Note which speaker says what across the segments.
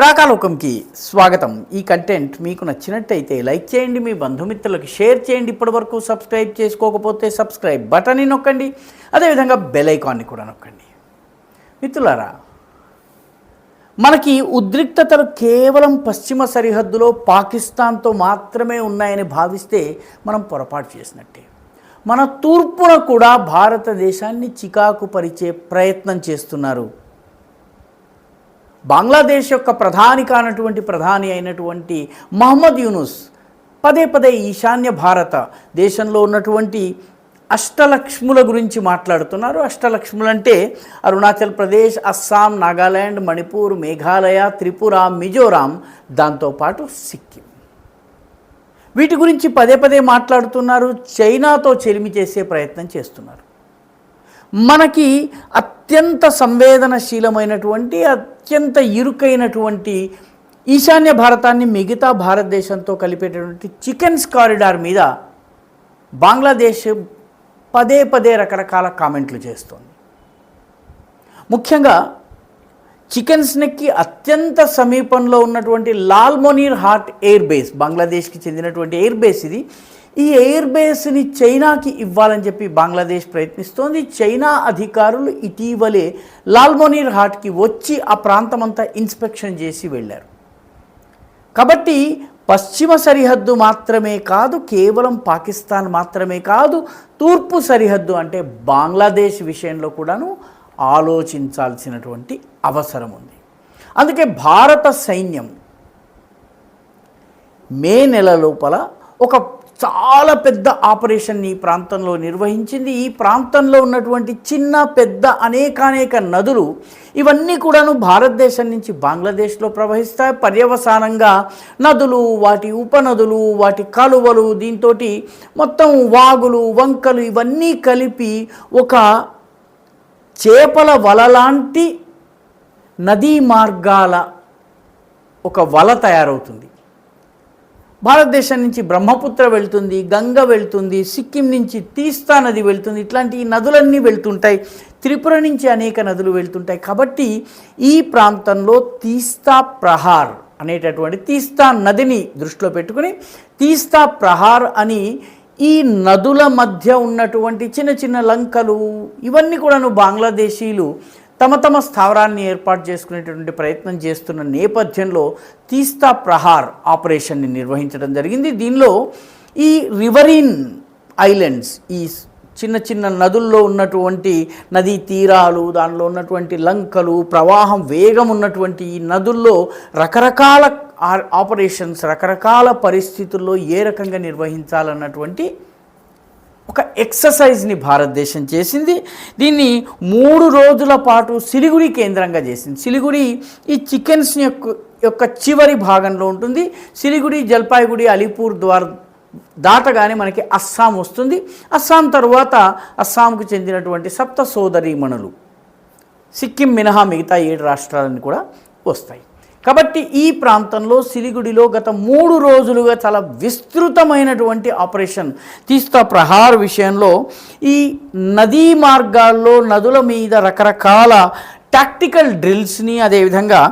Speaker 1: రాకాలోకంకి స్వాగతం. ఈ కంటెంట్ మీకు నచ్చినట్టయితే లైక్ చేయండి, మీ బంధుమిత్రులకు షేర్ చేయండి. ఇప్పటివరకు సబ్స్క్రైబ్ చేసుకోకపోతే సబ్స్క్రైబ్ బటన్ని నొక్కండి, అదేవిధంగా బెల్ ఐకాన్ని కూడా నొక్కండి. మిత్రులారా, మనకి ఉద్రిక్తతలు కేవలం పశ్చిమ సరిహద్దులో పాకిస్తాన్తో మాత్రమే ఉన్నాయని భావిస్తే మనం పొరపాటు చేసినట్టే. మన తూర్పున కూడా భారతదేశాన్ని చికాకు పరిచే ప్రయత్నం చేస్తున్నారు. బంగ్లాదేశ్ యొక్క ప్రధాని అయినటువంటి మహమ్మద్ యూనుస్ పదే పదే ఈశాన్య భారత దేశంలో ఉన్నటువంటి అష్టలక్ష్ముల గురించి మాట్లాడుతున్నారు. అష్టలక్ష్ములు అంటే అరుణాచల్ ప్రదేశ్, అస్సాం, నాగాల్యాండ్, మణిపూర్, మేఘాలయ, త్రిపుర, మిజోరాం, దాంతోపాటు సిక్కిం. వీటి గురించి పదే పదే మాట్లాడుతున్నారు. చైనాతో చెలిమి చేసే ప్రయత్నం చేస్తున్నారు. మనకి అత్యంత సంవేదనశీలమైనటువంటి అత్యంత ఇరుకైనటువంటి ఈశాన్య భారతాన్ని మిగతా భారతదేశంతో కలిపేటటువంటి చికెన్స్ కారిడార్ మీద బంగ్లాదేశ్ పదే పదే రకరకాల కామెంట్లు చేస్తోంది. ముఖ్యంగా చికెన్స్ నెక్కి అత్యంత సమీపంలో ఉన్నటువంటి లాల్మొనీర్ హాట్ ఎయిర్ బేస్, బంగ్లాదేశ్కి చెందినటువంటి ఎయిర్ బేస్ ఇది. ఈ ఎయిర్ బేస్ని చైనాకి ఇవ్వాలని చెప్పి బంగ్లాదేశ్ ప్రయత్నిస్తోంది. చైనా అధికారులు ఇటీవలే లాల్మొనీర్ హాట్కి వచ్చి ఆ ప్రాంతమంతా ఇన్స్పెక్షన్ చేసి వెళ్ళారు. కాబట్టి పశ్చిమ సరిహద్దు మాత్రమే కాదు, కేవలం పాకిస్తాన్ మాత్రమే కాదు, తూర్పు సరిహద్దు అంటే బంగ్లాదేశ్ విషయంలో కూడాను ఆలోచించాల్సినటువంటి అవసరం ఉంది. అందుకే భారత సైన్యం మే నెల లోపల ఒక చాలా పెద్ద ఆపరేషన్ని ఈ ప్రాంతంలో నిర్వహించింది. ఈ ప్రాంతంలో ఉన్నటువంటి చిన్న పెద్ద అనేకానేక నదులు ఇవన్నీ కూడాను భారతదేశం నుంచి బంగ్లాదేశ్లో ప్రవహిస్తాయి. పర్యవసానంగా నదులు, వాటి ఉపనదులు, వాటి కాలువలు, దీంతో మొత్తం వాగులు, వంకలు ఇవన్నీ కలిపి ఒక చేపల వల లాంటి నదీ మార్గాల ఒక వల తయారవుతుంది. భారతదేశం నుంచి బ్రహ్మపుత్ర వెళ్తుంది, గంగ వెళ్తుంది, సిక్కిం నుంచి తీస్తా నది వెళ్తుంది. ఇట్లాంటి నదులన్నీ వెళ్తుంటాయి. త్రిపుర నుంచి అనేక నదులు వెళ్తుంటాయి. కాబట్టి ఈ ప్రాంతంలో తీస్తా ప్రహార్ అనేటటువంటి తీస్తా నదిని దృష్టిలో పెట్టుకుని తీస్తా ప్రహార్ అని ఈ నదుల మధ్య ఉన్నటువంటి చిన్న చిన్న లంకలు ఇవన్నీ కూడాను బంగ్లాదేశీయులు తమ తమ స్థావరాన్ని ఏర్పాటు చేసుకునేటటువంటి ప్రయత్నం చేస్తున్న నేపథ్యంలో తీస్తా ప్రహార్ ఆపరేషన్ని నిర్వహించడం జరిగింది. దీనిలో ఈ రివరీన్ ఐలాండ్స్, ఈ చిన్న చిన్న నదుల్లో ఉన్నటువంటి నదీ తీరాలు, దానిలో ఉన్నటువంటి లంకలు, ప్రవాహం వేగం ఉన్నటువంటి ఈ నదుల్లో రకరకాల ఆపరేషన్స్, రకరకాల పరిస్థితుల్లో ఏ రకంగా నిర్వహించాలన్నటువంటి ఒక ఎక్సర్సైజ్ని భారతదేశం చేసింది. దీన్ని 3 రోజుల పాటు సిలిగురి కేంద్రంగా చేసింది. సిలిగురి ఈ చికెన్స్ యొక్క చివరి భాగంలో ఉంటుంది. సిలిగురి, జల్పాయిగుడి, అలీపూర్ ద్వార్ దాటగానే మనకి అస్సాం వస్తుంది. అస్సాం తరువాత అస్సాంకు చెందినటువంటి సప్త సోదరీమణులు, సిక్కిం మినహా మిగతా 7 రాష్ట్రాలని కూడా వస్తాయి. కాబట్టి ఈ ప్రాంతంలో సిలిగుడిలో గత 3 రోజులుగా చాలా విస్తృతమైనటువంటి ఆపరేషన్ తీస్తా ప్రహార్ విషయంలో ఈ నదీ మార్గాల్లో నదుల మీద రకరకాల టాక్టికల్ డ్రిల్స్ని, అదేవిధంగా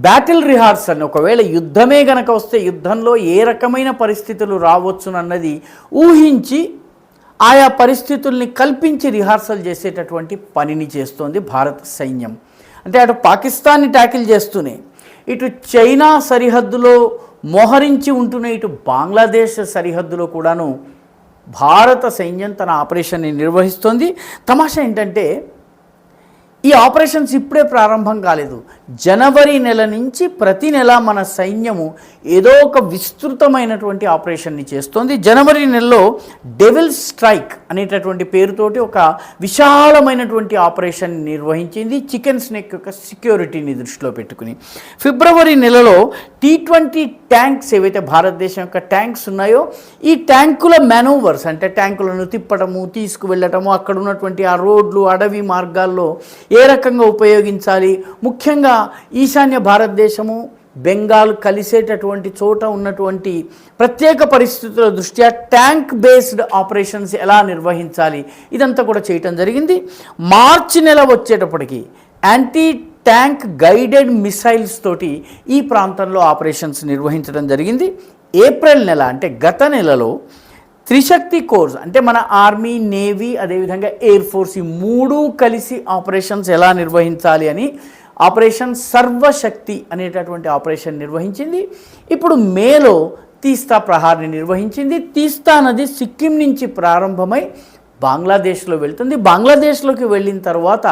Speaker 1: బ్యాటిల్ రిహార్సల్ని, ఒకవేళ యుద్ధమే గనక వస్తే యుద్ధంలో ఏ రకమైన పరిస్థితులు రావచ్చునన్నది ఊహించి ఆయా పరిస్థితుల్ని కల్పించి రిహార్సల్ చేసేటటువంటి పనిని చేస్తోంది భారత సైన్యం. అంటే అటు పాకిస్తాన్ని ట్యాకిల్ చేస్తూనే, ఇటు చైనా సరిహద్దులో మోహరించి ఉంటూనే, ఇటు బంగ్లాదేశ్ సరిహద్దులో కూడాను భారత సైన్యం తన ఆపరేషన్ని నిర్వహిస్తోంది. తమాషా ఏంటంటే ఈ ఆపరేషన్స్ ఇప్పుడే ప్రారంభం కాలేదు. జనవరి నెల నుంచి ప్రతి నెల మన సైన్యము ఏదో ఒక విస్తృతమైనటువంటి ఆపరేషన్ని చేస్తోంది. జనవరి నెలలో డెవిల్ స్ట్రైక్ అనేటటువంటి పేరుతోటి ఒక విశాలమైనటువంటి ఆపరేషన్ నిర్వహించింది చికెన్ స్నేక్ యొక్క సెక్యూరిటీని దృష్టిలో పెట్టుకుని. ఫిబ్రవరి నెలలో T-20 ట్యాంక్స్ ఏవైతే భారతదేశం యొక్క ట్యాంక్స్ ఉన్నాయో ఈ ట్యాంకుల మేనూవర్స్, అంటే ట్యాంకులను తిప్పటము, తీసుకువెళ్ళటము, అక్కడ ఉన్నటువంటి ఆ రోడ్లు, అడవి మార్గాల్లో ఏ రకంగా ఉపయోగించాలి, ముఖ్యంగా ఈశాన్య భారతదేశము బెంగాల్ కలిసేటటువంటి చోట ఉన్నటువంటి ప్రత్యేక పరిస్థితుల దృష్ట్యా ట్యాంక్ బేస్డ్ ఆపరేషన్స్ ఎలా నిర్వహించాలి, ఇదంతా కూడా చేయటం జరిగింది. మార్చి నెల వచ్చేటప్పటికి యాంటీ ట్యాంక్ గైడెడ్ మిసైల్స్ తోటి ఈ ప్రాంతంలో ఆపరేషన్స్ నిర్వహించడం జరిగింది. ఏప్రిల్ నెల అంటే గత నెలలో త్రిశక్తి కోర్స్ అంటే మన ఆర్మీ, నేవీ, అదేవిధంగా ఎయిర్ ఫోర్స్ ఈ మూడు కలిసి ఆపరేషన్స్ ఎలా నిర్వహించాలి అని ఆపరేషన్ సర్వశక్తి అనేటటువంటి ఆపరేషన్ నిర్వహించింది. ఇప్పుడు మేలో తీస్తా ప్రహార్ని నిర్వహించింది. తీస్తా నది సిక్కిం నుంచి ప్రారంభమై బంగ్లాదేశ్లో వెళ్తుంది. బంగ్లాదేశ్లోకి వెళ్ళిన తర్వాత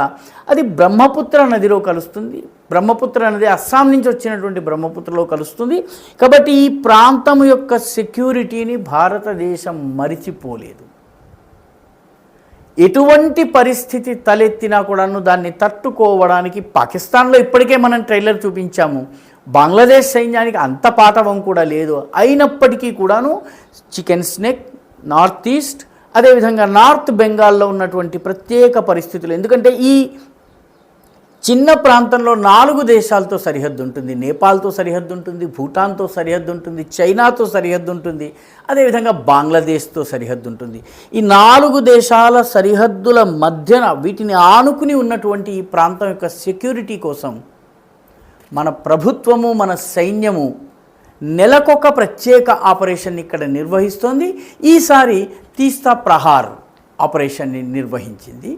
Speaker 1: అది బ్రహ్మపుత్ర నదిలో కలుస్తుంది. బ్రహ్మపుత్ర నది అస్సాం నుంచి వచ్చినటువంటి బ్రహ్మపుత్రలో కలుస్తుంది. కాబట్టి ఈ ప్రాంతం యొక్క సెక్యూరిటీని భారతదేశం మరిచిపోలేదు. ఎటువంటి పరిస్థితి తలెత్తినా కూడాను దాన్ని తట్టుకోవడానికి పాకిస్తాన్లో ఇప్పటికే మనం ట్రైలర్ చూపించాము. బంగ్లాదేశ్ సైన్యానికి అంత పాఠవం కూడా లేదు. అయినప్పటికీ కూడాను చికెన్ స్నేక్, నార్త్ ఈస్ట్, అదేవిధంగా నార్త్ బెంగాల్లో ఉన్నటువంటి ప్రత్యేక పరిస్థితులు, ఎందుకంటే ఈ చిన్న ప్రాంతంలో 4 దేశాలతో సరిహద్దు ఉంటుంది. నేపాల్తో సరిహద్దు ఉంటుంది, భూటాన్తో సరిహద్దు ఉంటుంది, చైనాతో సరిహద్దు ఉంటుంది, అదేవిధంగా బంగ్లాదేశ్తో సరిహద్దు ఉంటుంది. ఈ 4 దేశాల సరిహద్దుల మధ్యన వీటిని ఆనుకుని ఉన్నటువంటి ఈ ప్రాంతం యొక్క సెక్యూరిటీ కోసం మన ప్రభుత్వము, మన సైన్యము నెలకొక ప్రత్యేక ఆపరేషన్ ఇక్కడ నిర్వహిస్తోంది. ఈసారి తీస్తా ప్రహార్ ఆపరేషన్ని నిర్వహించింది.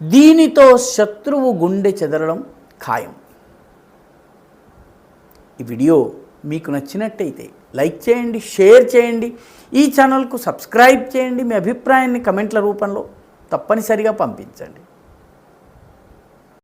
Speaker 1: దీనితో శత్రువు గుండె చెదరడం ఖాయం. ఈ వీడియో మీకు నచ్చినట్టయితే లైక్ చేయండి, షేర్ చేయండి, ఈ ఛానల్కు సబ్స్క్రైబ్ చేయండి. మీ అభిప్రాయాన్ని కమెంట్ల రూపంలో తప్పనిసరిగా పంపించండి.